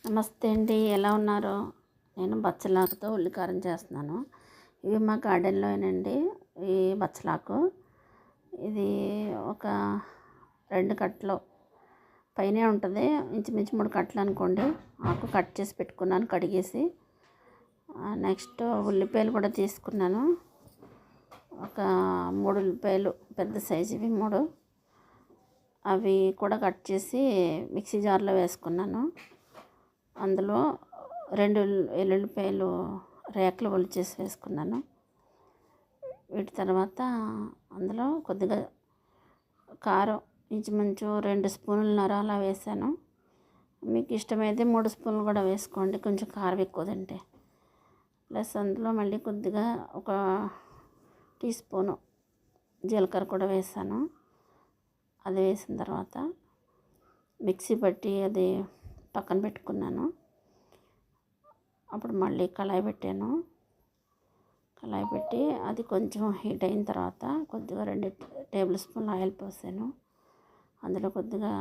నమస్తే అండి, ఎలా ఉన్నారు? నేను బచ్చలాకుతో ఉల్లికారం చేస్తున్నాను. ఇవి మా గార్డెన్లోనండి. ఈ బచ్చలాకు ఇది ఒక 2 కట్టలు పైనే ఉంటుంది. ఇంచుమించు 3 కట్టలు అనుకోండి. ఆకు కట్ చేసి పెట్టుకున్నాను కడిగేసి. నెక్స్ట్ ఉల్లిపాయలు కూడా తీసుకున్నాను. ఒక 3 ఉల్లిపాయలు పెద్ద సైజువి 3, అవి కూడా కట్ చేసి మిక్సీ జార్లో వేసుకున్నాను. అందులో 2 ఎల్లుల్లిపాయలు రేకులు ఒలిచేసి వేసుకున్నాను. వీటి తర్వాత అందులో కొద్దిగా కారం ఇంచుమించు 2 స్పూన్లన్నర అలా వేసాను. మీకు ఇష్టమైతే 3 స్పూన్లు కూడా వేసుకోండి, కొంచెం కారం ఎక్కువ తింటే. ప్లస్ అందులో మళ్ళీ కొద్దిగా ఒక టీ స్పూను జీలకర్ర కూడా వేసాను. అది వేసిన తర్వాత మిక్సీ పట్టి అది పక్కన పెట్టుకున్నాను. అప్పుడు మళ్ళీ కళాయి పెట్టాను. కళాయి పెట్టి అది కొంచెం హీట్ అయిన తర్వాత కొద్దిగా 2 టేబుల్ స్పూన్లు ఆయిల్ పోసాను. అందులో కొద్దిగా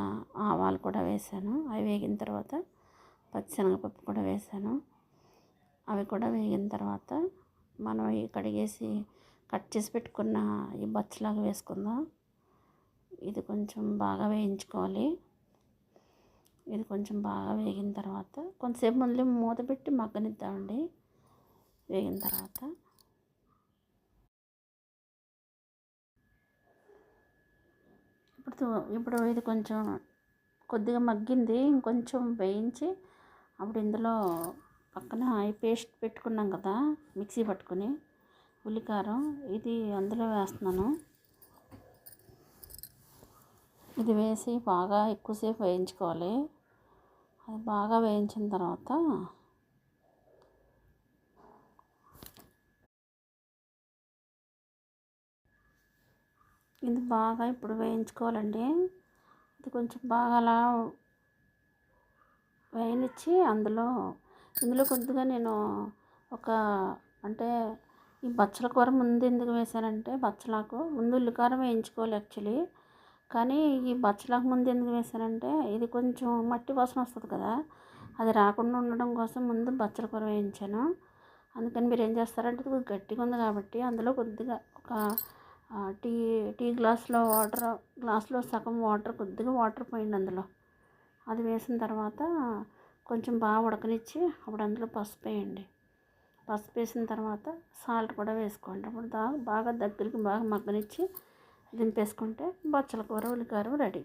ఆవాలు కూడా వేసాను. అవి వేగిన తర్వాత పచ్చిశనగపప్పు కూడా వేసాను. అవి కూడా వేగిన తర్వాత మనం ఈ కడిగేసి కట్ చేసి పెట్టుకున్న ఈ బచ్చలాగా వేసుకుందాం. ఇది కొంచెం బాగా వేయించుకోవాలి. ఇది కొంచెం బాగా వేగిన తర్వాత కొంతసేపు మళ్ళీ మూత పెట్టి మగ్గనిద్దామండి. వేగిన తర్వాత ఇప్పుడు ఇది కొంచెం కొద్దిగా మగ్గింది. ఇంకొంచెం వేయించి అప్పుడు ఇందులో పక్కన ఈ పేస్ట్ పెట్టుకున్నాం కదా మిక్సీ పట్టుకుని ఉల్లికారం, ఇది అందులో వేస్తున్నాను. ఇది వేసి బాగా ఎక్కువసేపు వేయించుకోవాలి. అది బాగా వేయించిన తర్వాత ఇది బాగా ఇప్పుడు వేయించుకోవాలండి. ఇది కొంచెం బాగా అలా వేయనిచ్చి ఇందులో కొద్దిగా నేను అంటే ఈ బచ్చల కూర ముందు ఎందుకు వేసానంటే బచ్చలాకు ముందు ఉల్లికారం వేయించుకోవాలి యాక్చువల్లీ. కానీ ఈ బచ్చలాకు ముందు ఎందుకు వేసానంటే ఇది కొంచెం మట్టి వాసన వస్తుంది కదా, అది రాకుండా ఉండడం కోసం ముందు బచ్చల కూర వేయించాను. అందుకని మీరు ఏం చేస్తారంటే ఇది గట్టిగా ఉంది కాబట్టి అందులో కొద్దిగా ఒక టీ గ్లాస్లో సగం వాటర్, కొద్దిగా వాటర్ పోయండి అందులో. అది వేసిన తర్వాత కొంచెం బాగా ఉడకనిచ్చి అప్పుడు అందులో పసుపు వేయండి. పసుపు వేసిన తర్వాత సాల్ట్ కూడా వేసుకోండి. అప్పుడు బాగా దగ్గరికి బాగా మగ్గనిచ్చి దింపేసుకుంటే బచ్చల కూర ఉల్లికారం రెడీ.